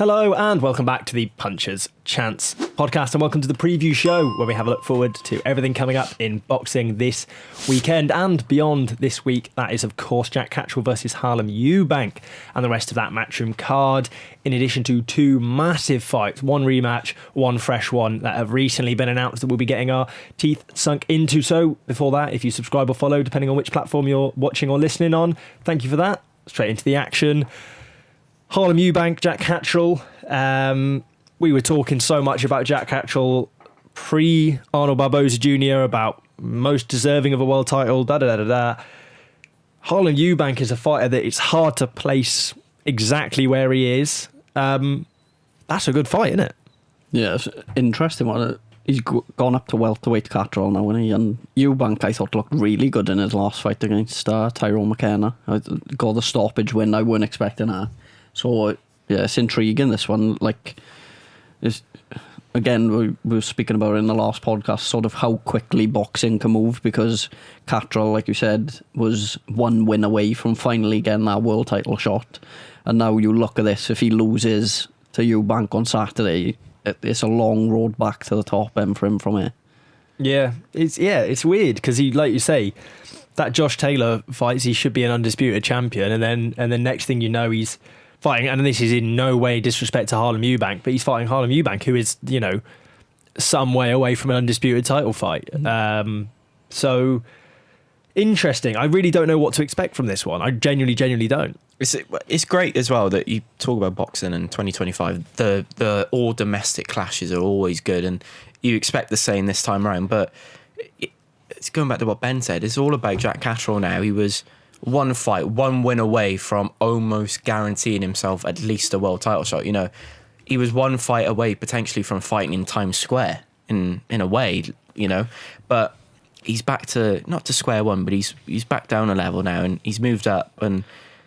Hello and welcome back to the Puncher's Chance podcast, and welcome to the preview show where we have a look forward to everything coming up in boxing this weekend and beyond this week. That is, of course, Jack Catterall versus Harlem Eubank and the rest of that Matchroom card, in addition to two massive fights, one rematch, one fresh one, that have recently been announced that we'll be getting our teeth sunk into. So before that, if you subscribe or follow, depending on which platform you're watching or listening on, thank you for that. Straight into the action. Harlem Eubank, Jack Catterall. We were talking so much about Jack Catterall pre-Arnold Barboza Jr. about most deserving of a world title, Harlem Eubank is a fighter that it's hard to place exactly where he is. That's a good fight, isn't it? Yeah, it's interesting one. He's gone up to welterweight Catterall now, isn't he? And Eubank, I thought, looked really good in his last fight against Tyrone McKenna. Got the stoppage win. I weren't expecting that. So, yeah, it's intriguing, this one. Like, again, we were speaking about it in the last podcast, sort of how quickly boxing can move, because Catterall, like you said, was one win away from finally getting that world title shot. And now you look at this, if he loses to Eubank on Saturday, it's a long road back to the top end for him from here. Yeah, it's weird, because he, like you say, that Josh Taylor fights, he should be an undisputed champion, and then next thing you know, he's fighting, and this is in no way disrespect to Harlem Eubank, but he's fighting Harlem Eubank, who is, some way away from an undisputed title fight. So interesting. I really don't know what to expect from this one. I genuinely don't. It's great as well that you talk about boxing in 2025. The all domestic clashes are always good, and you expect the same this time around. But it's going back to what Ben said. It's all about Jack Catterall now. He was one fight, one win away from almost guaranteeing himself at least a world title shot. He was one fight away potentially from fighting in Times Square in a way, but he's back to, not to square one, but he's back down a level now, and he's moved up. And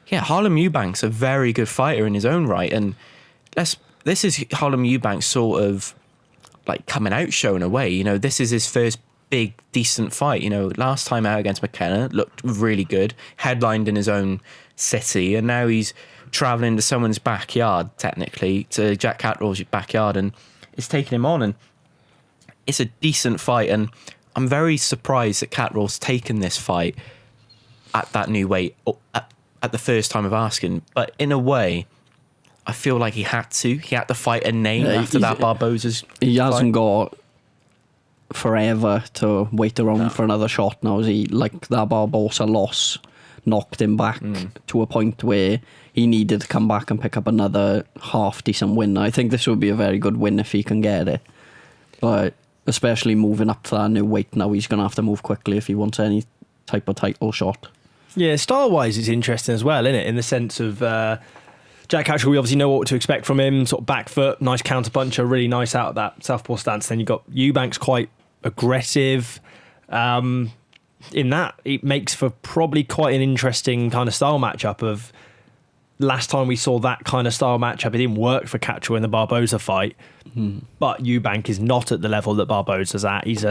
yeah, Harlem Eubank's a very good fighter in his own right, and this is Harlem Eubank's sort of like coming out show in a way. This is his first big decent fight. Last time out against McKenna looked really good, headlined in his own city, and now he's travelling to someone's backyard, technically to Jack Catterall's backyard, and it's taking him on, and it's a decent fight. And I'm very surprised that Catterall's taken this fight at that new weight at the first time of asking, but in a way I feel like he had to fight a name after that Barboza's he fight. Hasn't got forever to wait around for another shot now, is he? Like, that Barboza loss knocked him back to a point where he needed to come back and pick up another half decent win. I think this would be a very good win if he can get it, but especially moving up to that new weight now, he's going to have to move quickly if he wants any type of title shot. Yeah, style-wise it's interesting as well, isn't it? In the sense of Jack Catterall, we obviously know what to expect from him, sort of back foot, nice counter-puncher, really nice out of that southpaw stance. Then you've got Eubank's quite aggressive. In that, it makes for probably quite an interesting kind of style matchup. Of last time we saw that kind of style matchup, it didn't work for Catterall in the Barboza fight, but Eubank is not at the level that Barboza's at. He's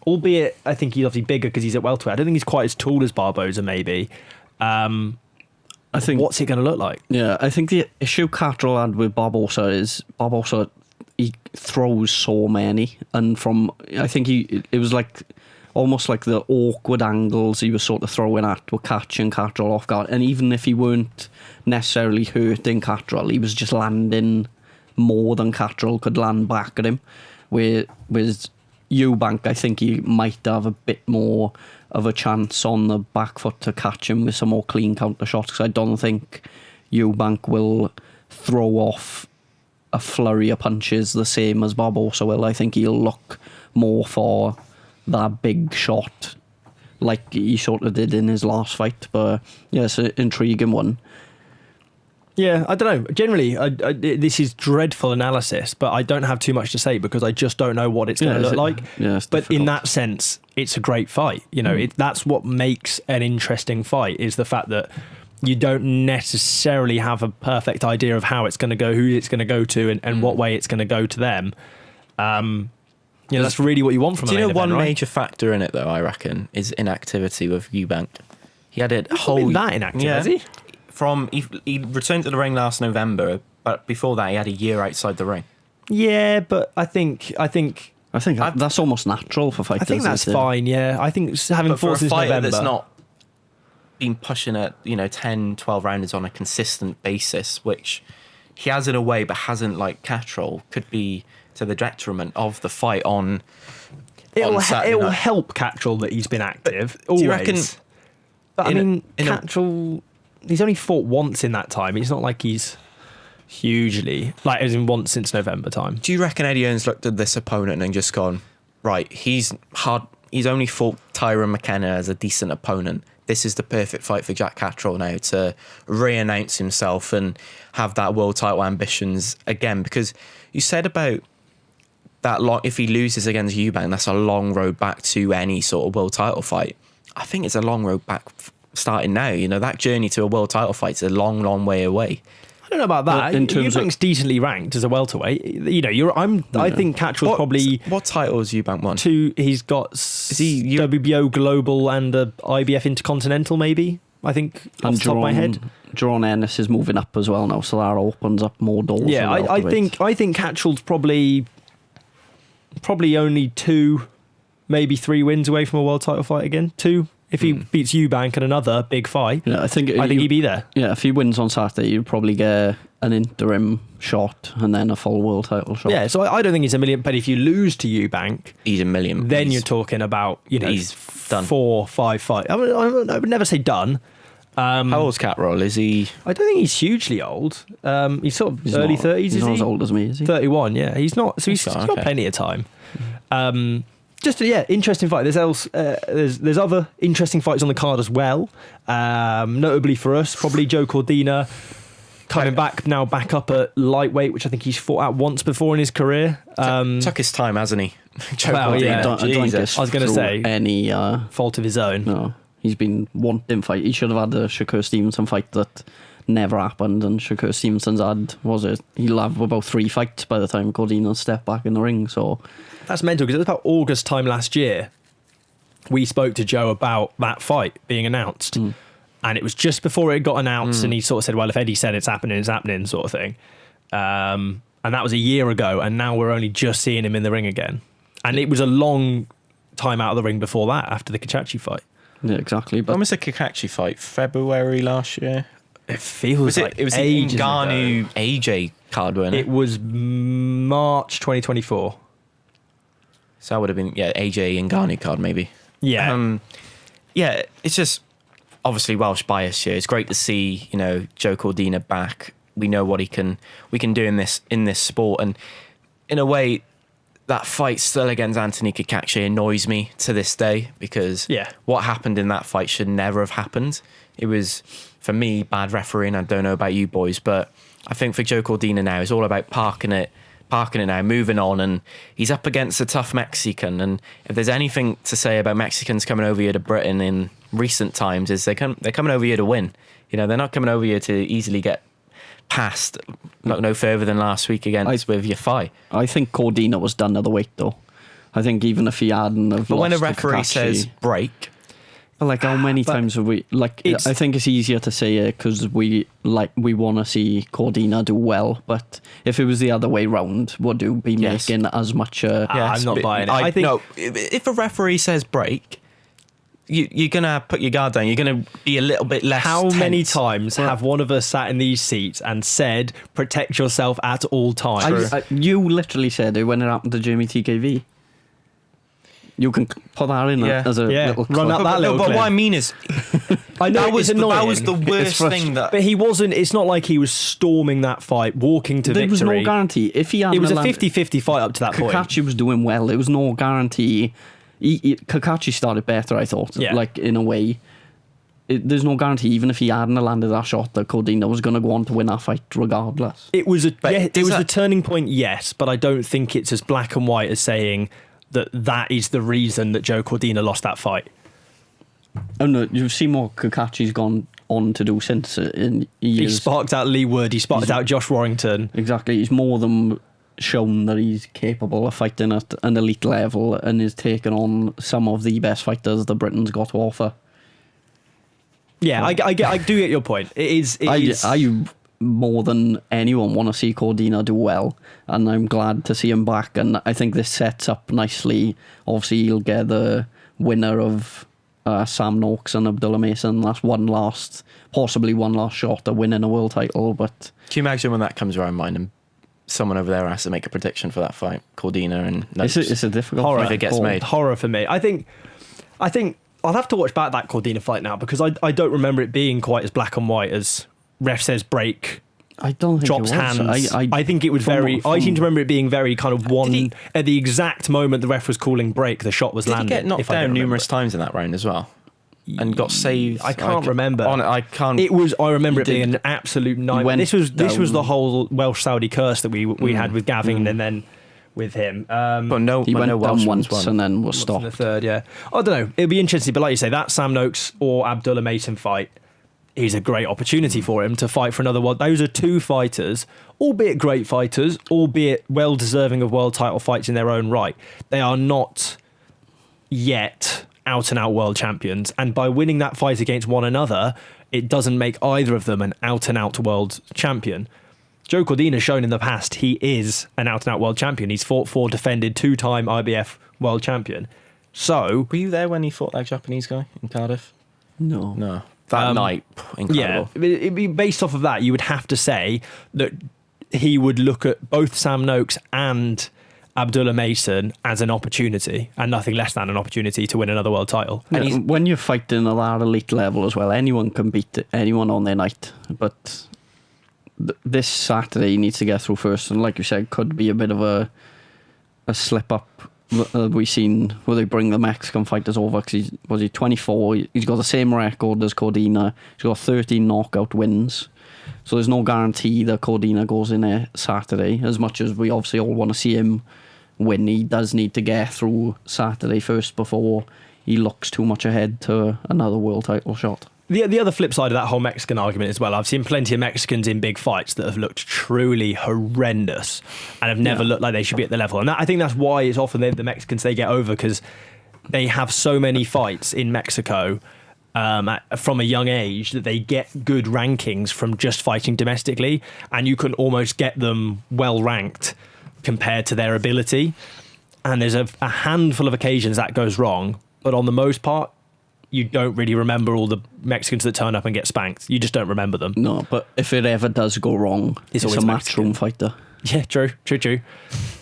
albeit I think he's obviously bigger because he's at welterweight. I don't think he's quite as tall as Barboza maybe. I think, what's it going to look like? Yeah, I think the issue Catterall had with Barboza is he throws so many, and I think it was like almost like the awkward angles he was sort of throwing at were catching Catterall off guard, and even if he weren't necessarily hurting Catterall, he was just landing more than Catterall could land back at him. With Eubank, I think he might have a bit more of a chance on the back foot to catch him with some more clean counter shots, because I don't think Eubank will throw off a flurry of punches the same as Barboza will. I think he'll look more for that big shot like he sort of did in his last fight. But yeah, it's an intriguing one. Yeah, I don't know. Generally, this is dreadful analysis, but I don't have too much to say because I just don't know what it's going to look like. Yeah, it's but difficult. In that sense, it's a great fight. That's what makes an interesting fight, is the fact that you don't necessarily have a perfect idea of how it's going to go, who it's going to go to, and what way it's going to go to them. That's really what you want from a main event, one right? major factor in it, though, I reckon, is inactivity with Eubank. He had He's not been that inactive, has he? He returned to the ring last November, But before that, he had a year outside the ring. Yeah, but I think that's almost natural for fighters. I think that's fine. Yeah, I think having But for fought a since fighter November. that's not been pushing at 10, 12 rounders on a consistent basis, which he has in a way, but hasn't like Catterall, could be to the detriment of the fight on. It'll Saturday night. help Catterall that he's been active. Do Always. you reckon? But I in a- mean, in a- Catterall, he's only fought once in that time. It's not like he's hugely as in once since November time. Do you reckon Eddie Hearn's looked at this opponent and just gone, right? He's hard. He's only fought Tyron McKenna as a decent opponent. This is the perfect fight for Jack Catterall now to re-announce himself and have that world title ambitions again. Because you said about that if he loses against Eubank, that's a long road back to any sort of world title fight. I think it's a long road back starting now. That journey to a world title fight is a long, long way away. I don't know about that. In terms Eubank's decently ranked as a welterweight. I think Catterall's probably What title has Eubank won? he's got he WBO Global and a IBF Intercontinental maybe. I think off the top of my head. Jerron Ennis is moving up as well now, so that opens up more doors. Yeah, I think Catterall's probably only 2, maybe 3 wins away from a world title fight again. 2 if he beats Eubank in another big fight. Yeah, I think he'd be there. Yeah, if he wins on Saturday, you'd probably get an interim shot and then a full world title shot. Yeah, so I don't think he's a million. But if you lose to Eubank, He's a million. then you're talking about he's done. 4, 5 fights. I would never say done. How old's Catterall? Is he? I don't think he's hugely old. He's sort of early 30s. He's Is not he? as old as me, is he? 31. Yeah, he's not. So he's Okay, got okay. plenty of time. Interesting fight. There's other interesting fights on the card as well. Notably for us, probably Joe Cordina coming back up at lightweight, which I think he's fought at once before in his career. Took his time, hasn't he? Joe Well, Cordina. yeah. I don't think Jesus. it's I was gonna through say- any. Fault of his own. No, he's been wanting fight. He should have had the Shakur Stevenson fight that never happened, and Shakur Stevenson's had he'll have about 3 fights by the time Cordina stepped back in the ring. So That's mental because it was about August time last year. We spoke to Joe about that fight being announced. And it was just before it got announced, and he sort of said, well, if Eddie said it's happening, sort of thing. And that was a year ago, and now we're only just seeing him in the ring again. And it was a long time out of the ring before that, after the Kachachi fight. yeah, exactly. But When was the Kakachi fight? February last year? It feels Was like it was the ages Ngannou ago. AJ card, wasn't it? It was March 2024. So that would have been, AJ Ngannou card maybe. Yeah. Yeah, it's just obviously Welsh bias here. It's great to see, Joe Cordina back. We know what we can do in this sport, and in a way, that fight still against Anthony Kakachi annoys me to this day because what happened in that fight should never have happened. It was, for me, bad refereeing. I don't know about you boys, but I think for Joe Cordina now, it's all about parking it now, moving on, and he's up against a tough Mexican. And if there's anything to say about Mexicans coming over here to Britain in recent times, is they're coming over here to win. They're not coming over here to easily get past, no further than last week against with Yafai. I think Cordina was done at the weight though. I think even if he hadn't have But when a lost to referee Kakashi- says break, Like how many times have we I think it's easier to say it because we want to see Cordina do well, but if it was the other way round, would you be making as much? I'm not buying it. I think no. If a referee says break, you're gonna put your guard down. You're gonna be a little bit less. How many tense. times have one of us sat in these seats and said, protect yourself at all times? You literally said it when it happened to Jamie TKV. You can put that in as a little run clip. up that little But clip. what I mean is, I know that was it's annoying. that was the worst thing that. But he wasn't, it's not like he was storming that fight, walking to There was victory. no guarantee. If he hadn't It was a landed- 50-50 fight up to that point. Kakachi was doing well. There was no guarantee. Kakachi started better, I thought. Yeah. Like, in a way. There's no guarantee, even if he hadn't landed that shot, that Cordina was going to go on to win that fight regardless. It was a that- turning point, yes, but I don't think it's as black and white as saying that is the reason that Joe Cordina lost that fight. Oh no, you've seen what Kakachi's gone on to do since in He years. sparked out Lee Wood, he sparked out Josh Warrington. Exactly, he's more than shown that he's capable of fighting at an elite level and is taking on some of the best fighters that Britain's got to offer. Yeah, I do get your point. It is. more than anyone want to see Cordina do well, and I'm glad to see him back. And I think this sets up nicely. Obviously, he'll get the winner of Sam Noakes and Abdullah Mason. That's possibly one last shot at winning a world title. But can you imagine when that comes around, mind and someone over there has to make a prediction for that fight, Cordina and Noakes? It's a difficult horror fight. If it gets made. Horror for me. I think I'll have to watch back that Cordina fight now, because I don't remember it being quite as black and white as ref says break, I don't think drops it was. hands. I think it was I seem to remember it being very kind of one. At the exact moment the ref was calling break, the shot was Did he landed. get knocked down numerous times in that round as well? And got saved? I can't remember. I can't. I remember it being an absolute nightmare. This was the whole Welsh Saudi curse that we had with Gavin and then with him. But no, he went no down Welsh once and then was stopped. In the third, yeah. I don't know. It'd be interesting, but like you say, that Sam Noakes or Abdullah Mason fight is a great opportunity for him to fight for another world. Those are two fighters, albeit great fighters, albeit well deserving of world title fights in their own right. They are not yet out and out world champions, and by winning that fight against one another, it doesn't make either of them an out and out world champion. Joe Cordina has shown in the past he is an out and out world champion. He's fought for, defended, 2-time IBF world champion. So, were you there when he fought that Japanese guy in Cardiff? No. That night, incredible. Yeah, it'd be based off of that. You would have to say that he would look at both Sam Noakes and Abdullah Mason as an opportunity, and nothing less than an opportunity to win another world title. And when you're fighting at that elite level as well, anyone can beat anyone on their night. But this Saturday he needs to get through first, and like you said, could be a bit of a slip up. We've seen where they bring the Mexican fighters over, because he's 24. He's got the same record as Cordina. He's got 13 knockout wins. So there's no guarantee that Cordina goes in there Saturday. As much as we obviously all want to see him win, he does need to get through Saturday first before he looks too much ahead to another world title shot. The other flip side of that whole Mexican argument as well, I've seen plenty of Mexicans in big fights that have looked truly horrendous and have never looked like they should be at the level. And I think that's why it's often the Mexicans they get over, because they have so many fights in Mexico from a young age that they get good rankings from just fighting domestically, and you can almost get them well ranked compared to their ability. And there's a handful of occasions that goes wrong, but on the most part, you don't really remember all the Mexicans that turn up and get spanked. You just don't remember them. No, but if it ever does go wrong, it's a Matchroom fighter. Yeah, true.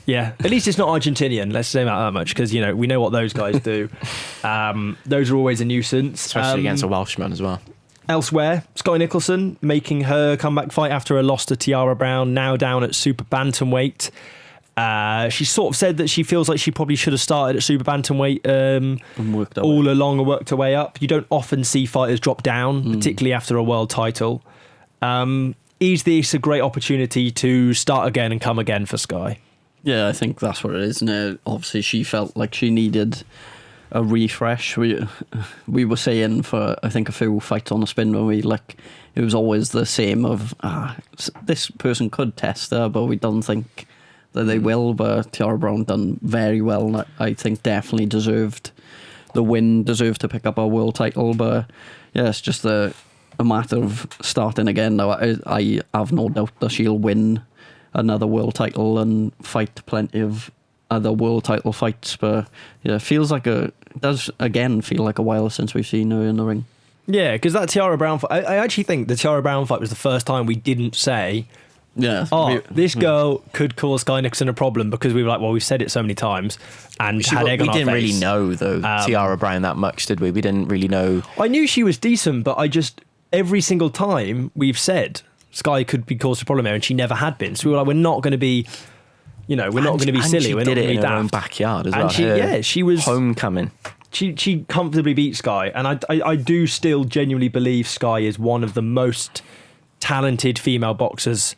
Yeah, at least it's not Argentinian. Let's say that much, because we know what those guys do. Those are always a nuisance, especially against a Welshman as well. Elsewhere, Skye Nicolson making her comeback fight after a loss to Tiara Brown, now down at super bantamweight. She sort of said that she feels like she probably should have started at super bantamweight all along and worked her way up. You don't often see fighters drop down, particularly after a world title. Is this a great opportunity to start again and come again for Skye? Yeah, I think that's what it is. Now, obviously, she felt like she needed a refresh. We were saying for, I think, a few fights on the spin where it was always the same of this person could test her, but we don't think that they will. But Tiara Brown done very well, and I think definitely deserved the win, deserved to pick up a world title. But yeah, it's just a matter of starting again now. I have no doubt that she'll win another world title and fight plenty of other world title fights. But yeah, it does again feel like a while since we've seen her in the ring. Yeah, because that Tiara Brown fight, I actually think the Tiara Brown fight was the first time we didn't say, this girl could cause Skye Nicolson a problem, because we were like, well, we've said it so many times and had egg on our face. We didn't really know, though, Tiara Brown that much, did we? We didn't really know. I knew she was decent, but every single time we've said Skye could be caused a problem here, and she never had been. So we were like, we're not going to be, we're not going to be silly. We're not going to be in her own daft. Backyard as and well. She was homecoming. She comfortably beat Skye, and I do still genuinely believe Skye is one of the most talented female boxers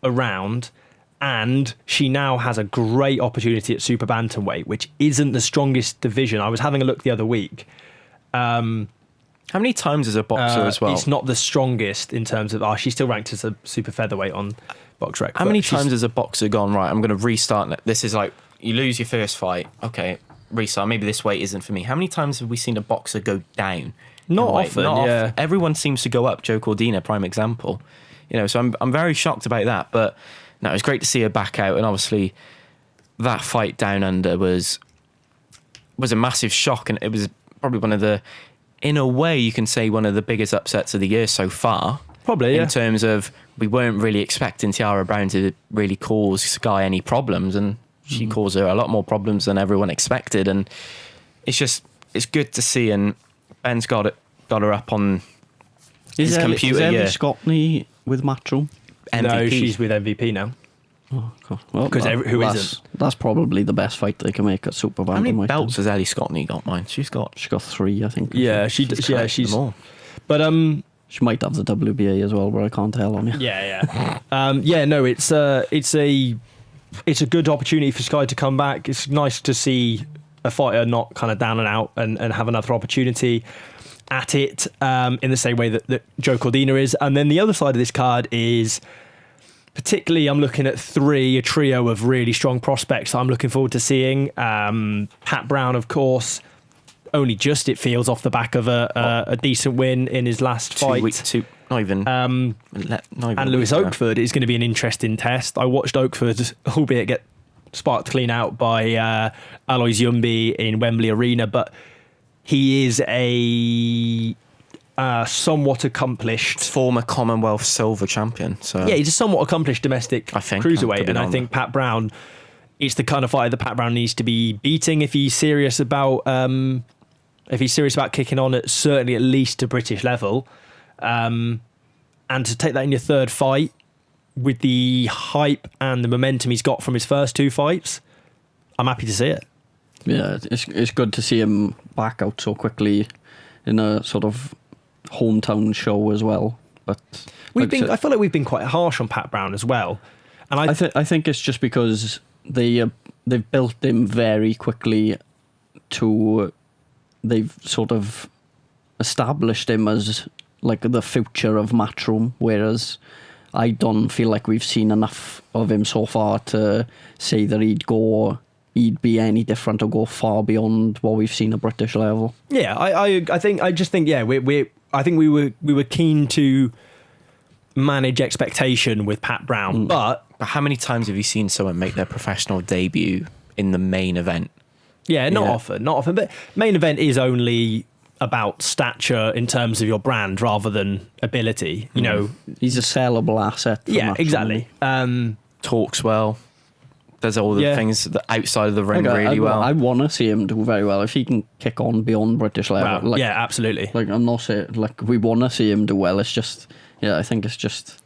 around, and she now has a great opportunity at super bantamweight, which isn't the strongest division. I was having a look the other week. How many times as a boxer as well? It's not the strongest in terms of... she's still ranked as a super featherweight on BoxRec. How many times has a boxer gone, right, I'm going to restart? This is like, you lose your first fight, okay, restart, maybe this weight isn't for me. How many times have we seen a boxer go down? Not often, yeah. Everyone seems to go up. Joe Cordina, prime example. So I'm very shocked about that. But no, it was great to see her back out, and obviously that fight down under was a massive shock, and it was probably one of the, in a way, you can say one of the biggest upsets of the year so far. Probably, yeah. In terms of, we weren't really expecting Tiara Brown to really cause Skye any problems, and she caused her a lot more problems than everyone expected. And it's good to see. And Benn's got her up on his computer. Is Ellie Scottney with Matchroom? MVP. No, she's with MVP now. Oh, God. Well, Because who isn't? That's probably the best fight they can make at Super How many Bantamweight. belts has Ellie Scottney got, mine? She's got 3, I think. Yeah, she's them all. But She might have the WBA as well, but I can't tell on you. yeah. No, it's a good opportunity for Skye to come back. It's nice to see a fighter not kind of down and out and have another opportunity at it, in the same way that Joe Cordina is. And then the other side of this card is, particularly, I'm looking at a trio of really strong prospects I'm looking forward to seeing. Pat Brown, of course, only just, it feels, off the back of a decent win in his last fight. Not even. And Lewis Oakford is going to be an interesting test. I watched Oakford, albeit get sparked clean out by Alois Yumbi in Wembley Arena, but he is a somewhat accomplished former Commonwealth silver champion. So yeah, he's a somewhat accomplished domestic cruiserweight, and I think that. Pat Brown, it's the kind of fighter that Pat Brown needs to be beating if he's serious about kicking on at certainly at least a British level, and to take that in your third fight with the hype and the momentum he's got from his first 2 fights, I'm happy to see it. Yeah, it's good to see him back out so quickly in a sort of hometown show as well. But I feel like we've been quite harsh on Pat Brown as well, and I think it's just because they've built him very quickly to, they've sort of established him as like the future of Matchroom, whereas I don't feel like we've seen enough of him so far to say that he'd be any different or go far beyond what we've seen at British level. Yeah, I think we were keen to manage expectation with Pat Brown, but how many times have you seen someone make their professional debut in the main event? Yeah, not often. But main event is only about stature in terms of your brand rather than ability. You know, he's a sellable asset. Yeah, exactly. Talks well. Does all the things that outside of the ring really well. I want to see him do very well if he can kick on beyond British level. Well, yeah, absolutely. Like, I'm not saying like we want to see him do well. It's just, I think it's just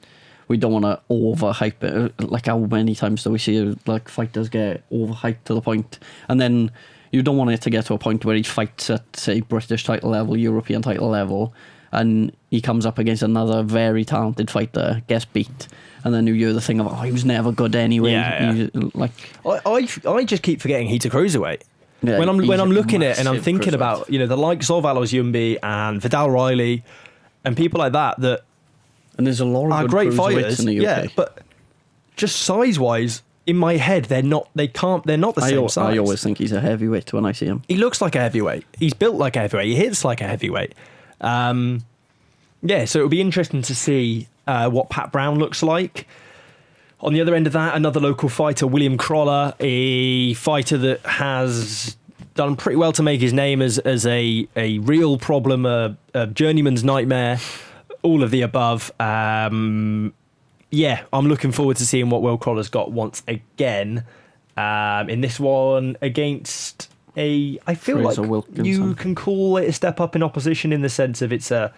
we don't want to overhype it. Like, how many times do we see like fighters get overhyped to the point, and then you don't want it to get to a point where he fights at, say, British title level, European title level, and he comes up against another very talented fighter, gets beat, and then you hear the thing of, he was never good anyway. Yeah. Like, I just keep forgetting he's a cruiserweight. Yeah, when I'm looking at it and I'm massive thinking about the likes of Alois Yumbi and Vidal Riley and people like that and there's a lot of are good great cruiserweights fighters. in the UK. Yeah, but just size wise, in my head, they're not the same size. I always think he's a heavyweight when I see him. He looks like a heavyweight. He's built like a heavyweight. He hits like a heavyweight. So it'll be interesting to see what Pat Brown looks like. On the other end of that, another local fighter, William Crawler, a fighter that has done pretty well to make his name as a real problem, a journeyman's nightmare, all of the above. I'm looking forward to seeing what Will Crawler's got once again in this one against I feel Fraser like Wilkinson. You can call it a step up in opposition in the sense of it's a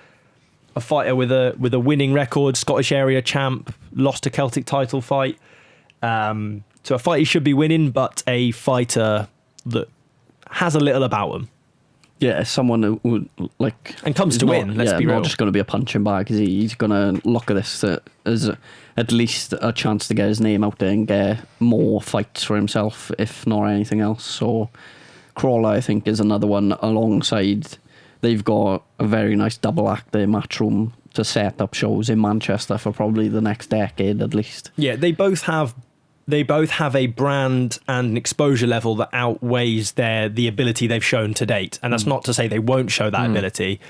fighter with a winning record, Scottish area champ, lost a Celtic title fight. So a fight he should be winning, but a fighter that has a little about him. Yeah, someone who like and comes to win. Let's be real. Not just going to be a punching bag. He's going to look at this as at least a chance to get his name out there and get more fights for himself, if not anything else. So Crawler, I think, is another one alongside. They've got a very nice double act there, Matchroom, to set up shows in Manchester for probably the next decade at least. Yeah, they both have a brand and an exposure level that outweighs the ability they've shown to date. And that's not to say they won't show that ability,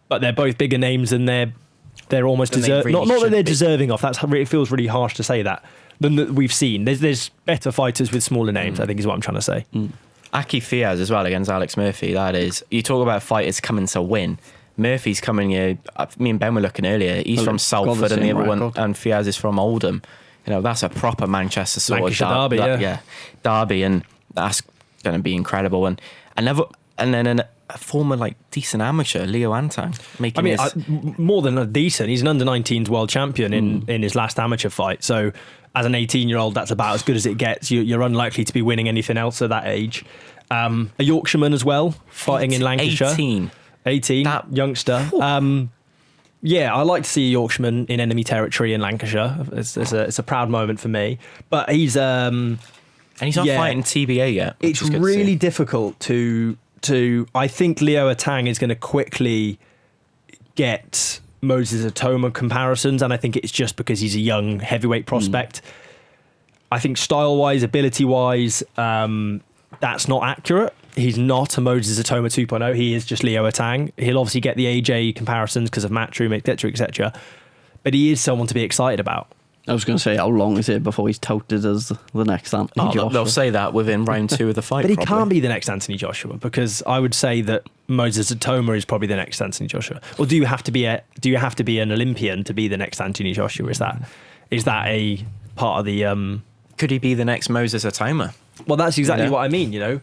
but they're both bigger names and they're they're almost Than they deserving. really Not that should they're be. deserving of. It feels really harsh to say that. Than that we've seen. There's better fighters with smaller names. I think is what I'm trying to say. Aki Fiaz as well against Alex Murphy. That is, you talk about fighters coming to win. Murphy's coming here. Me and Ben were looking earlier. He's from Salford, and the other one, and Fiaz is from Oldham. You know, that's a proper Manchester sort Lancashire of derby, derby, and that's going to be incredible. And then a former like decent amateur, Leo Atang, making. I mean, more than a decent. He's an under-19s world champion in his last amateur fight. So, as an 18-year-old, that's about as good as it gets. You're unlikely to be winning anything else at that age. A Yorkshireman as well, fighting in Lancashire. 18, That- youngster. Yeah, I like to see a Yorkshireman in enemy territory in Lancashire. It's a proud moment for me. But he's and he's not yeah. fighting TBA yet. which it's is good to really see. difficult to I think Leo Atang is going to quickly get Moses Atoma comparisons, and I think it's just because he's a young heavyweight prospect. I think style-wise, ability-wise, that's not accurate. He's not a Moses Atoma 2.0. He is just Leo Atang. He'll obviously get the AJ comparisons because of Matchroom, etc., etc. But he is someone to be excited about. I was going to say, how long is it before he's touted as the next Anthony Joshua? They'll say that within round 2 of the fight. But he probably. can't be the next Anthony Joshua, because I would say that Moses Atoma is probably the next Anthony Joshua. Or do you have to be an Olympian to be the next Anthony Joshua? Is that a part of the? Could he be the next Moses Atoma? Well, that's exactly Yeah. what I mean.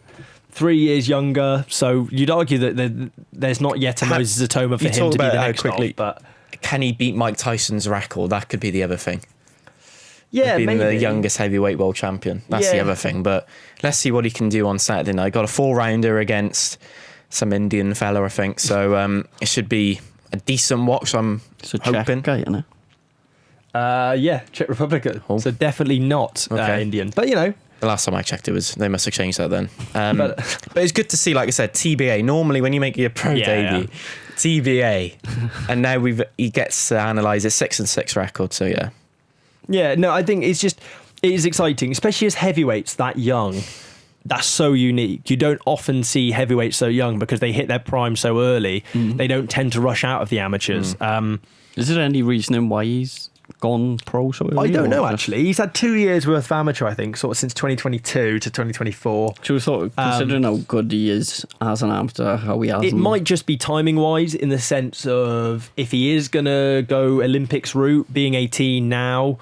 3 years younger, so you'd argue that there's not yet a Moses Atoma for You him talk to be about the how next. quickly- But Can he beat Mike Tyson's record? That could be the other thing. yeah, Being maybe the youngest heavyweight world champion. That's the Yeah. other thing. But let's see what he can do on Saturday night. Got a 4-rounder against some Indian fella, I think. So it should be a decent watch. I'm It's a Czech hoping. guy, isn't it? yeah, Czech Republic. Oh. So definitely not Okay. Indian. But The last time I checked, they must have changed that then. But- But it's good to see, like I said, TBA. Normally, when you make your pro Yeah, debut, TBA, and now he gets to analyse his 6-6 record. So yeah, Yeah, no, I think it is exciting, especially as heavyweights that young. That's so unique. You don't often see heavyweights so young because they hit their prime so early. They don't tend to rush out of the amateurs. Is there any reasoning why he's gone pro so early? I don't or know, just- actually. He's had 2 years worth of amateur, I think, sort of since 2022 to 2024. Should we thought, considering how good he is as an amateur, how he has It might just be timing wise, in the sense of if he is going to go Olympics route, being 18 now,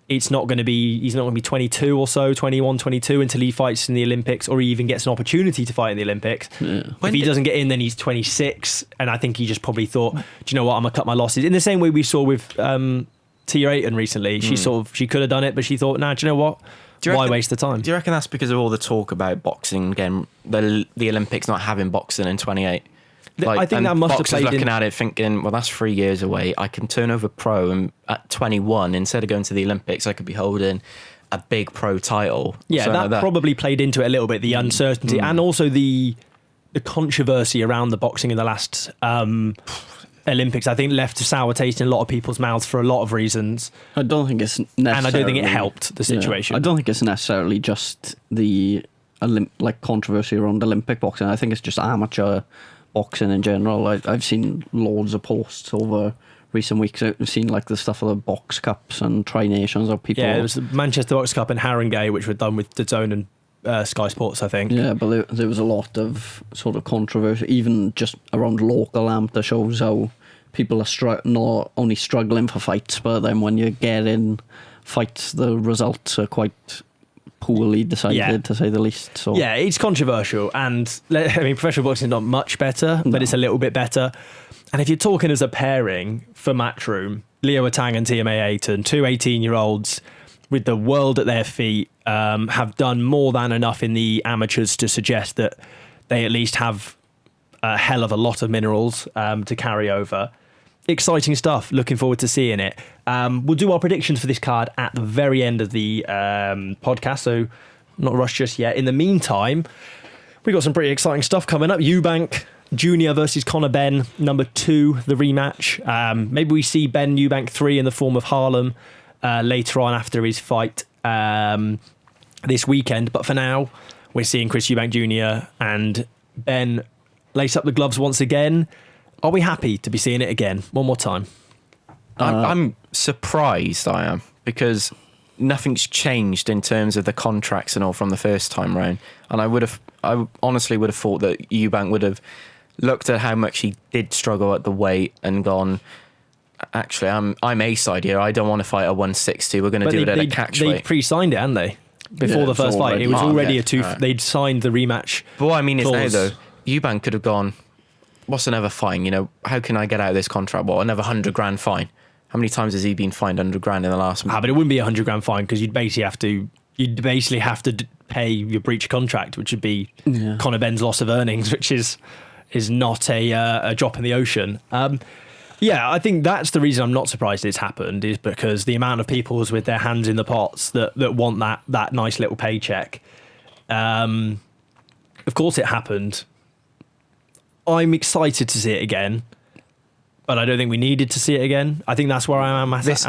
he's not going to be 22 or so, 21, 22 until he fights in the Olympics, or he even gets an opportunity to fight in the Olympics. If he doesn't get in, then he's 26. And I think he just probably thought, do you know what, I'm going to cut my losses. In the same way we saw with Tia Ayton recently. She could have done it, but she thought, nah, do you know what? Why waste the time? Do you reckon that's because of all the talk about boxing again, the Olympics not having boxing in 28? I think that must have boxers played looking in. at it thinking, well, that's 3 years away. I can turn over pro, and at 21, instead of going to the Olympics, I could be holding a big pro title. Yeah, Something that, like probably played into it a little bit, the uncertainty and also the controversy around the boxing in the last Olympics. I think left a sour taste in a lot of people's mouths for a lot of reasons. I don't think it's necessarily... And I don't think it helped the situation. I don't think it's necessarily just the controversy around Olympic boxing. I think it's just amateur boxing in general. I've seen loads of posts over recent weeks. I've seen the stuff of the box cups and tri-nations of people. Yeah, it was the Manchester Box Cup and Haringey, which were done with DAZN and Sky Sports, I think. Yeah, but there was a lot of sort of controversy, even just around local amateur shows, how people are not only struggling for fights, but then when you get in fights, the results are quite poorly decided, to say the least. So yeah, it's controversial, and professional boxing is not much better, but it's a little bit better. And if you're talking as a pairing for Matchroom, Leo Atang and TMA Ayton, two 18-year-olds with the world at their feet, have done more than enough in the amateurs to suggest that they at least have a hell of a lot of minerals to carry over. Exciting stuff. Looking forward to seeing it. We'll do our predictions for this card at the very end of the podcast, so not rushed just yet. In the meantime, we got some pretty exciting stuff coming up. Eubank Jr. versus Conor Benn, number 2, the rematch. Maybe we see Benn Eubank 3 in the form of Harlem later on after his fight this weekend. But for now, we're seeing Chris Eubank Jr. and Benn lace up the gloves once again. Are we happy to be seeing it again one more time? I'm surprised, I am, because nothing's changed in terms of the contracts and all from the first time round. And I honestly would have thought that Eubank would have looked at how much he did struggle at the weight and gone, actually, I'm A-side here. I don't want to fight at 160. We're going to do it at a catch weight. They pre-signed it, hadn't they? Before the first fight. It was already a two... Right. They'd signed the rematch. But what I mean clause. is now, though, Eubank could have gone, what's another fine? You know, how can I get out of this contract? What, another 100 grand fine? How many times has he been fined 100 grand in the last month? But it wouldn't be a 100 grand fine because you'd basically have to pay your breach of contract, which would be Conor Benn's loss of earnings, which is not a drop in the ocean. I think that's the reason I'm not surprised it's happened, is because the amount of people with their hands in the pots that want that nice little paycheck. Of course it happened. I'm excited to see it again. But I don't think we needed to see it again. I think that's where I am. This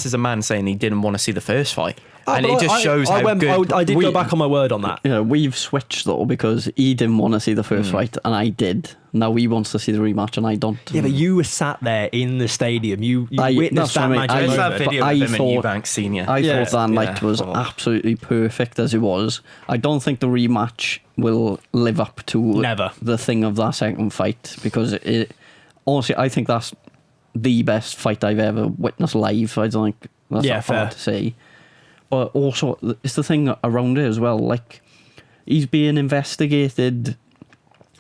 is a man saying he didn't want to see the first fight. And it just shows how good... I did go back on my word on that. Yeah, we've switched, though, because he didn't want to see the first fight, and I did. Now he wants to see the rematch, and I don't. Yeah, but you were sat there in the stadium. You witnessed that magic moment. That video of him and Eubank Senior. I thought that night was absolutely perfect as it was. I don't think the rematch will live up to the thing of that second fight, because honestly, I think that's the best fight I've ever witnessed live. I don't think that's hard to say. But also, it's the thing around it as well. Like, he's being investigated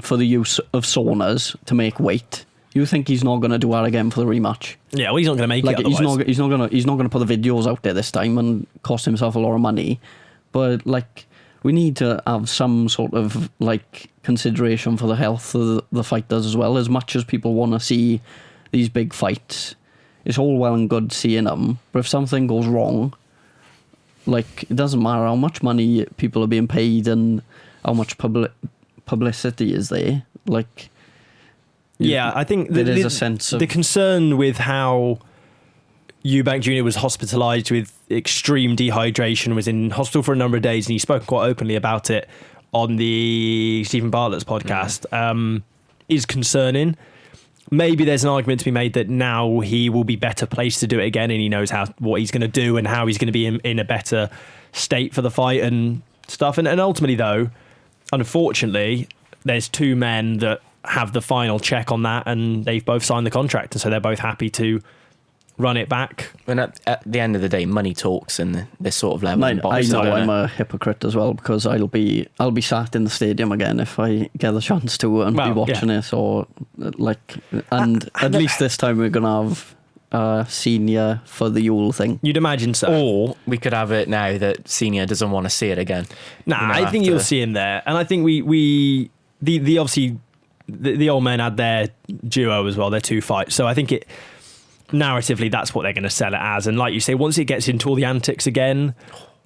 for the use of saunas to make weight. You think he's not going to do that again for the rematch? Yeah, well, he's not going to make it. Otherwise. He's not going to put the videos out there this time and cost himself a lot of money. But like, we need to have some sort of like consideration for the health of the fighters as well. As much as people want to see these big fights, it's all well and good seeing them, but if something goes wrong, like, it doesn't matter how much money people are being paid and how much publicity is there. Like, I think there is a sense of the concern with how Eubank Jr. was hospitalised with extreme dehydration, was in hospital for a number of days, and he spoke quite openly about it on the Stephen Bartlett's podcast, is concerning. Maybe there's an argument to be made that now he will be better placed to do it again, and he knows what he's going to do and how he's going to be in a better state for the fight and stuff. And ultimately, though, unfortunately, there's two men that have the final check on that, and they've both signed the contract, and so they're both happy to run it back. And at the end of the day, money talks in this sort of level. I know I'm a hypocrite as well, because I'll be sat in the stadium again if I get the chance to and be watching it. So at least this time we're gonna have Senior for the Yule thing. You'd imagine so. Or we could have it now that Senior doesn't want to see it again. I think you'll see him there, and I think we obviously the old men had their duo as well, their two fights. So I think narratively, that's what they're going to sell it as. And like you say, once it gets into all the antics again,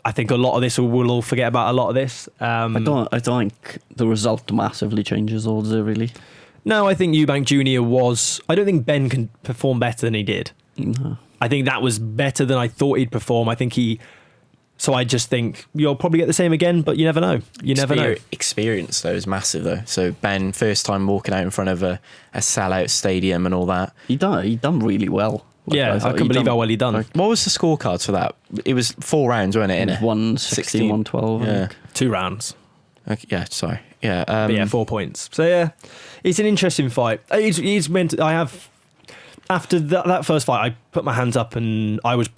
I think a lot of this we'll all forget about a lot of this. I don't think the result massively changes, though, does it really? No, I think Eubank Jr. I don't think Benn can perform better than he did. No. I think that was better than I thought he'd perform. So I just think you'll probably get the same again, but you never know. Never know. Experience, though, is massive, though. So Benn, first time walking out in front of a sellout stadium and all that. He done really well. I couldn't believe how well he done. What was the scorecards for that? It was 4 rounds, wasn't it? It was 116, 112. Yeah. 2 rounds. Okay, yeah, sorry. Yeah. 4 points. So yeah, it's an interesting fight. It's meant to, I have, after that first fight, I put my hands up and I was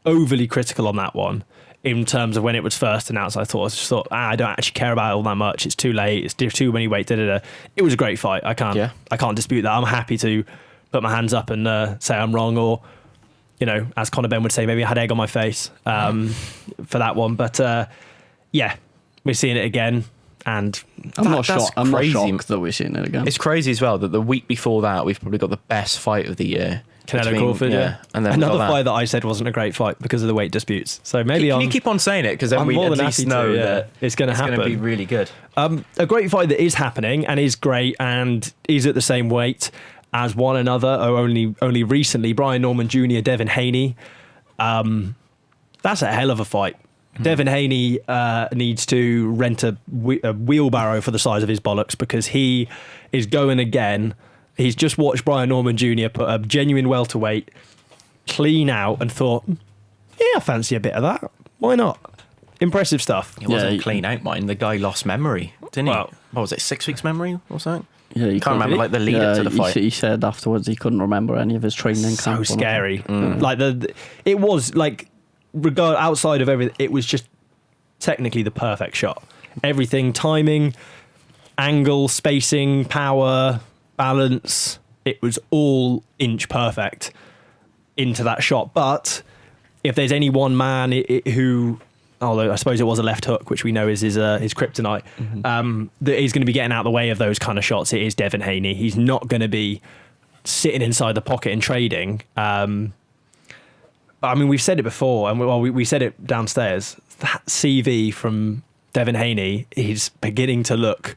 overly critical on that one. In terms of when it was first announced, I just thought, I don't actually care about it all that much. It's too late. It's too many weight. It was a great fight. I can't dispute that. I'm happy to put my hands up and say I'm wrong, or as Conor Benn would say, maybe I had egg on my face for that one. But we're seeing it again, and I'm not shocked that we're seeing it again. It's crazy as well that the week before that we've probably got the best fight of the year. Canelo Crawford, and then another fight that I said wasn't a great fight because of the weight disputes. So maybe can you keep on saying it, because then we at least know that it's going to happen. It's going to be really good. A great fight that is happening and is great and is at the same weight as one another, or only recently, Brian Norman Jr., Devin Haney. That's a hell of a fight. Devin Haney needs to rent a wheelbarrow for the size of his bollocks, because he is going again. He's just watched Brian Norman Jr. put a genuine welterweight clean out and thought, yeah, I fancy a bit of that. Why not? Impressive stuff. It wasn't clean out, mine. The guy lost memory, didn't he? Well, what was it, 6 weeks memory or something? Yeah, Can't remember like the lead up to the fight. He said afterwards he couldn't remember any of his training. So scary. Like it was like outside of everything, it was just technically the perfect shot. Everything, timing, angle, spacing, power, balance. It was all inch perfect into that shot. But if there's any one man who, although I suppose it was a left hook, which we know is his kryptonite, that he's going to be getting out of the way of those kind of shots, it is Devin Haney. He's not going to be sitting inside the pocket and trading. I mean, we've said it before, and we said it downstairs. That CV from Devin Haney is beginning to look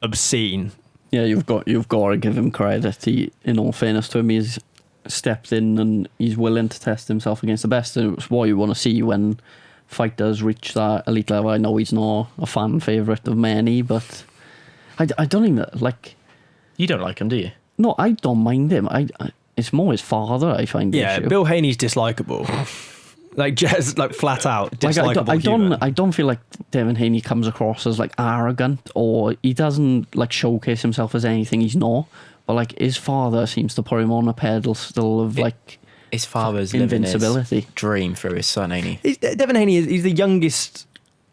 obscene. Yeah, you've got to give him credit. In all fairness to him, he's stepped in and he's willing to test himself against the best, and it's what you want to see when fighters reach that elite level. I know he's not a fan favourite of many, but I don't even like. You don't like him, do you? No, I don't mind him. It's more his father I find the issue. Bill Haney's dislikable. Like just like flat out dislikable. I don't feel like Devin Haney comes across as like arrogant, or he doesn't like showcase himself as anything he's not. But like his father seems to put him on a pedestal of like his father's living his dream through his son, ain't he? Devin Haney he's the youngest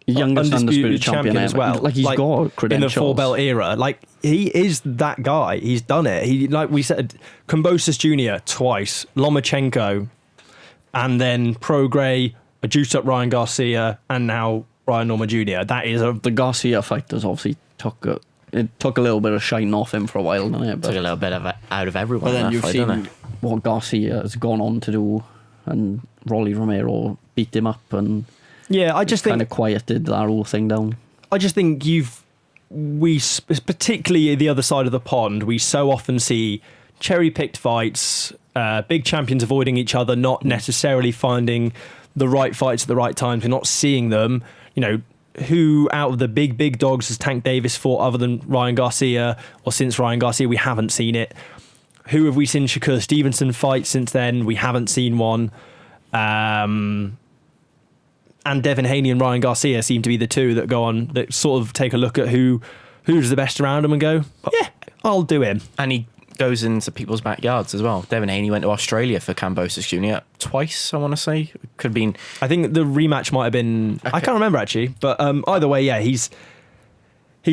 undisputed champion as well. Like he's got credentials in the four belt era. Like he is that guy. He's done it. He, like we said, Kambosos Jr. twice, Lomachenko, and then Prograis, a juiced up Ryan Garcia, and now Brian Norman Jr. That is the Garcia fighters obviously took a little bit of shine off him for a while, didn't it? Took a little bit of it out of everyone. But then you've seen what Garcia has gone on to do, and Rolly Romero beat him up, and I just think kind of quieted that whole thing down. I just think particularly the other side of the pond, we so often see cherry-picked fights, big champions avoiding each other, not necessarily finding the right fights at the right times. We're not seeing them. You know, who out of the big dogs has Tank Davis fought other than Ryan Garcia, or since Ryan Garcia? We haven't seen it. Who have we seen Shakur Stevenson fight since then? We haven't seen one. And Devin Haney and Ryan Garcia seem to be the two that go on, that sort of take a look at who's the best around them and go, yeah, I'll do him. And he goes into people's backyards as well. Devin Haney went to Australia for Kambosos Jr. twice, I want to say. Could have been. I think the rematch might have been. Okay. I can't remember actually, but either way, yeah, he's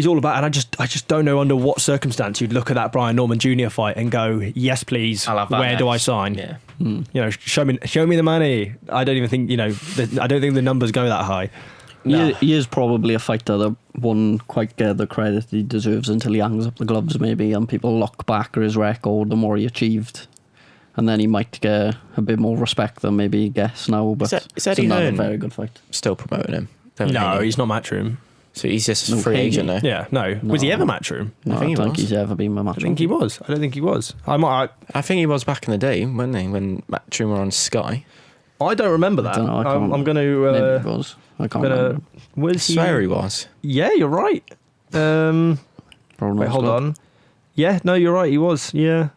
all about. And I just don't know under what circumstance you'd look at that Brian Norman Jr. fight and go, yes, please. I'll have that where next. do I sign? Yeah. You know, show me the money. I don't even think I don't think the numbers go that high. No. He is probably a fighter that won't quite get the credit he deserves until he hangs up the gloves, maybe, and people look back at his record, the more he achieved, and then he might get a bit more respect than maybe he gets now. But is Eddie it's another Hearn very good fight. Still promoting him? No, he's not Matchroom. So he's just a free agent now. Yeah, no. Was he ever Matchroom? No, I don't think he's ever been with Matchroom. I think he was. I don't think he was. I think he was back in the day, wasn't he, when Matchroom were on Skye? I don't remember that. I don't know, I'm going to. Maybe he was. I can't remember. I swear he was. Yeah, you're right. Wait, hold on. Yeah, no, you're right. He was. Yeah.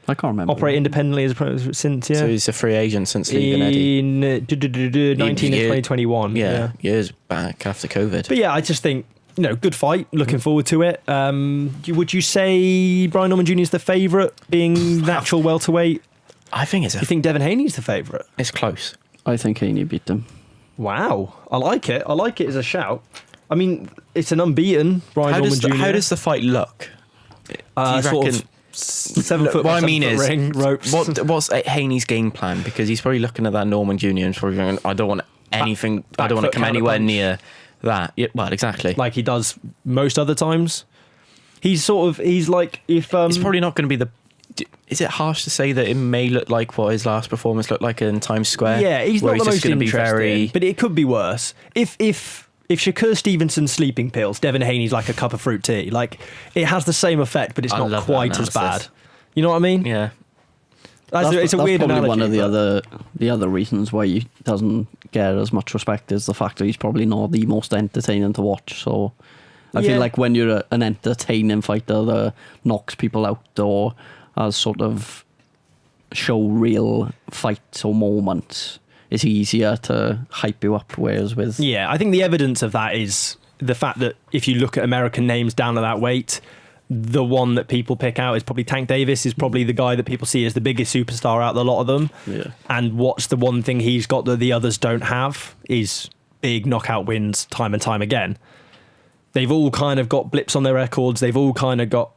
I can't remember. Operate independently as since, yeah. So he's a free agent since leaving Eddie. In 19 and 2021. Yeah, years back after COVID. But yeah, I just think, good fight. Looking forward to it. Would you say Brian Norman Jr. is the favourite, being natural welterweight? I think You think Devin Haney's the favourite? It's close. I think Haney beat them. Wow. I like it. I like it as a shout. I mean, it's an unbeaten Brian Norman Jr. How does the fight look? Do you sort reckon... of 7 foot. What I mean is, ring, ropes. What's Haney's game plan? Because he's probably looking at that Norman Jr. and probably going, I don't want anything. I don't want to come anywhere near that. Yeah, well, exactly. Like he does most other times. He's like if it's probably not going to be the. Is it harsh to say that it may look like what his last performance looked like in Times Square? Yeah, he's not the most going to be interesting, but it could be worse. If Shakur Stevenson's sleeping pills, Devin Haney's like a cup of fruit tea. Like it has the same effect, but it's not quite as bad. You know what I mean? Yeah. It's a weird analogy. One of the other reasons why he doesn't get as much respect is the fact that he's probably not the most entertaining to watch. So I feel like when you're an entertaining fighter that knocks people out or as sort of show real fights or moments, it's easier to hype you up. Whereas with Yeah, I think the evidence of that is the fact that if you look at American names down to that weight, the one that people pick out is probably Tank Davis, is probably the guy that people see as the biggest superstar out of a lot of them. Yeah. And what's the one thing he's got that the others don't have is big knockout wins time and time again. They've all kind of got blips on their records. They've all kind of got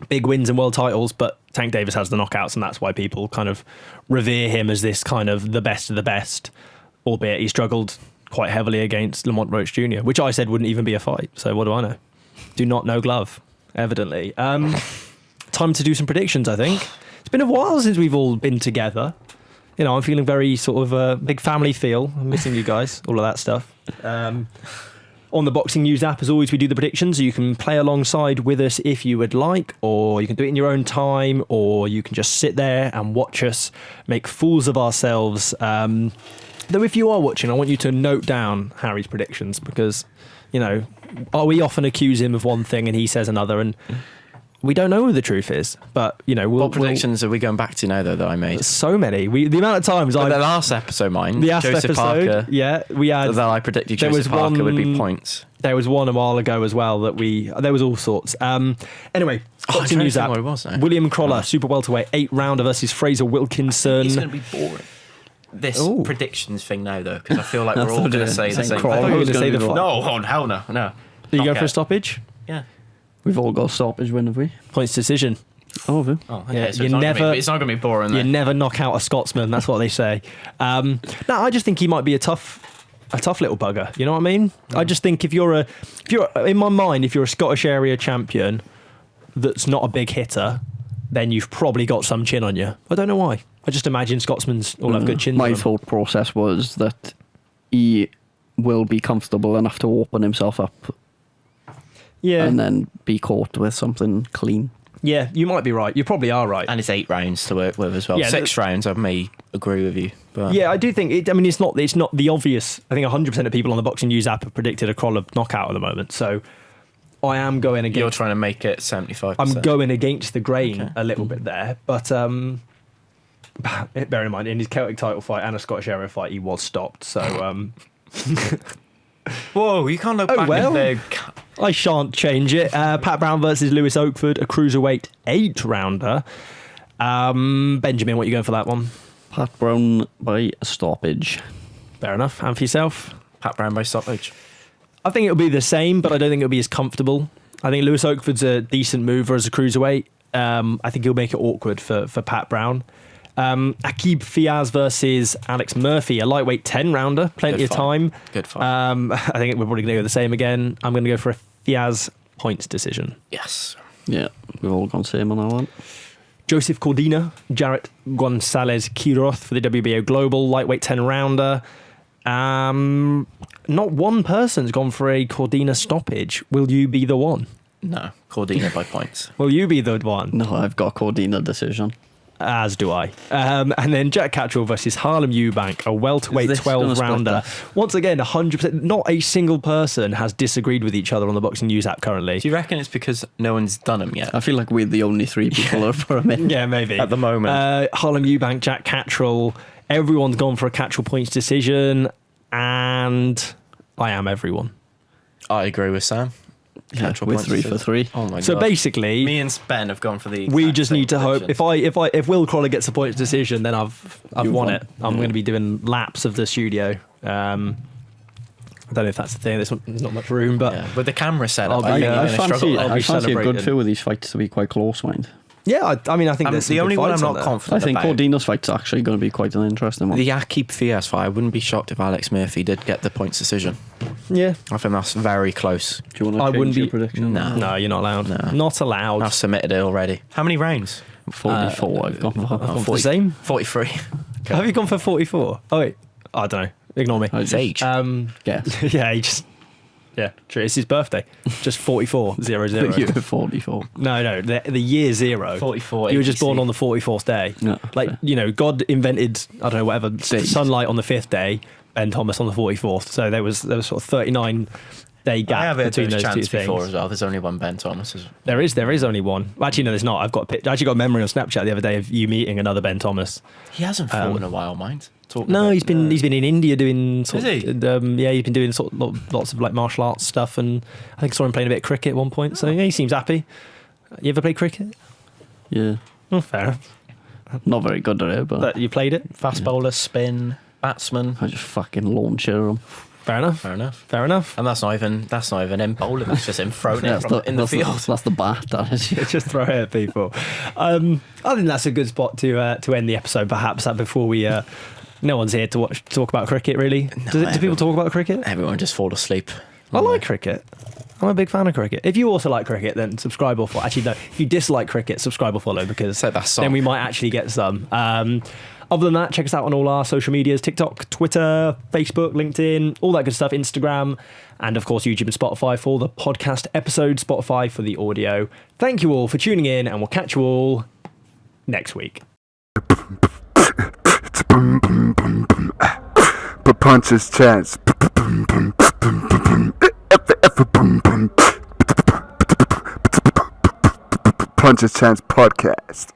big wins and world titles, but Tank Davis has the knockouts, and that's why people kind of revere him as this kind of the best of the best, albeit he struggled quite heavily against Lamont Roach Jr., which I said wouldn't even be a fight. So what do I know? Do not know glove, evidently. Time to do some predictions, I think. It's been a while since we've all been together. You know, I'm feeling very sort of a big family feel. I'm missing you guys, all of that stuff. On the Boxing News app, as always, we do the predictions, so you can play alongside with us if you would like, or you can do it in your own time, or you can just sit there and watch us make fools of ourselves. Though if you are watching, I want you to note down Harry's predictions, because, you know, we often accuse him of one thing and he says another, and we don't know who the truth is. But, you know, What predictions are we going back to now, though, that I made? So many. The amount of times The last episode, mine. The last Joseph episode, Parker. yeah, we had. That I predicted Joseph Parker would be points. There was one a while ago as well that there was all sorts. Anyway, Boxing News app. What it was now. William Crawler, super welterweight, 8-rounder versus Fraser Wilkinson. It's going to be boring. This Ooh. predictions thing now, though, because I feel like we're all thought going you to say the same Crawler I thought thing. you were going to say the fight. No, oh, hell no. No. Are you going for Okay. a stoppage? Yeah. we've all got a stoppage win, have we? Points decision. Oh, have we? Oh, okay. Yeah, So you never- it's not going to be boring, You then. never knock out a Scotsman. That's what they say. No, I just think he might be a tough little bugger. You know what I mean? I just think if you're in my mind, if you're a Scottish area champion that's not a big hitter, then you've probably got some chin on you. I don't know why. I just imagine Scotsmen's all have good chins. My on them. thought process was that he will be comfortable enough to open himself up Yeah, and then be caught with something clean. yeah, you might be right. You probably are right. And it's 8 rounds to work with as well. Yeah, 6 rounds, I may agree with you. But Yeah, I do think it. I mean, it's not the obvious. I think 100% of people on the Boxing News app have predicted a Crawler knockout at the moment. So I am going against. you're trying to make it 75%. I'm going against the grain Okay. a little bit there, but bear in mind, in his Celtic title fight and a Scottish area fight, he was stopped. So Whoa, you can't look Oh, back well. in there. I shan't change it. Pat Brown versus Lewis Oakford, a cruiserweight 8-rounder. Benjamin, what are you going for that one? Pat Brown by a stoppage. Fair enough. And for yourself? Pat Brown by stoppage. I think it'll be the same, but I don't think it'll be as comfortable. I think Lewis Oakford's a decent mover as a cruiserweight. I think he'll make it awkward for Pat Brown. Aqib Fiaz versus Alex Murphy, a lightweight 10-rounder, plenty Good of fight. time. Good fight. I think we're probably going to go the same again. I'm going to go for a Fiaz points decision. Yes. Yeah, we've all gone same on that one. Joseph Cordina, Jarrett Gonzalez Quiroz for the WBO Global, lightweight 10-rounder. Not one person's gone for a Cordina stoppage. Will you be the one? No, Cordina by points. Will you be the one? No, I've got Cordina decision. As do I. And then Jack Catterall versus Harlem Eubank, a welterweight Is this gonna split 12-rounder. this? Once again, 100%. Not a single person has disagreed with each other on the Boxing News app currently. Do you reckon it's because no one's done them yet? I feel like we're the only 3 people up for a minute. Yeah, maybe. At the moment. Harlem Eubank, Jack Catterall. Everyone's gone for a Catterall points decision. And I am everyone. I agree with Sam. Yeah, Catterall we're points 3 for decision. 3. Oh my god. So basically, me and Ben have gone for the we exact just same need to hope. prediction. If Will Crawler gets a points decision, then I've You've won won. it. I'm going to be doing laps of the studio. I don't know if that's the thing. There's not much room, but Yeah, with the camera set up, I'll I be- think I you're going to fancy- struggle I'll there. be I fancy a good celebrating. few of these fights to be quite close, mind. yeah, I mean, I think there's some The good only one I'm fights on not there. confident I think about. Cordina's fight's actually going to be quite an interesting one. The Aqib Fiaz fight, I wouldn't be shocked if Alex Murphy did get the points decision. Yeah, I think that's very close. Do you want I to change wouldn't your be- prediction? No. no, you're not allowed. No. Not allowed. I've submitted it already. How many rounds? 44 I've gone for. I've gone for the 40. same. 43. Have you gone for 44? Oh wait, I don't know. Ignore me. I It's just- age. Guess. Yeah, he just. Yeah, true. It's his birthday. Just 44, 0, 0. But you're 44. No, the year 0. 44. You were just born ATC. on the 44th day. Yeah, Like, fair. you know, God invented, I don't know, whatever, Days. sunlight on the 5th day, Ben Thomas on the 44th. So there was sort of 39 day gap I have heard between those those two chants before things. as well. There's only one Ben Thomas. There is only one. Well, actually, no, there's not. I actually got a memory on Snapchat the other day of you meeting another Ben Thomas. He hasn't fought in a while, mind. No, he's been in India doing sort Is he? he's been doing lots of like martial arts stuff, and I think I saw him playing a bit of cricket at one point. So yeah, he seems happy. You ever played cricket? Yeah. Oh, fair enough. Not very good at it, but You played it? Fast bowler, spin, batsman. I just fucking launch him. Fair enough. Fair enough. And that's not even him bowling. That's just him throwing it in the field. That's the bat. That is. Just throw it at people. I think that's a good spot to end the episode. Perhaps before we. No one's here to talk about cricket, really. Do people talk about cricket? Everyone just fall asleep. I like cricket. I'm a big fan of cricket. If you also like cricket, then subscribe or follow. Actually, no. If you dislike cricket, subscribe or follow, because then we might actually get some. Other than that, check us out on all our social medias: TikTok, Twitter, Facebook, LinkedIn, all that good stuff, Instagram, and of course YouTube and Spotify for the podcast episode, Spotify for the audio. Thank you all for tuning in, and we'll catch you all next week. Punches chance. Punches chance podcast.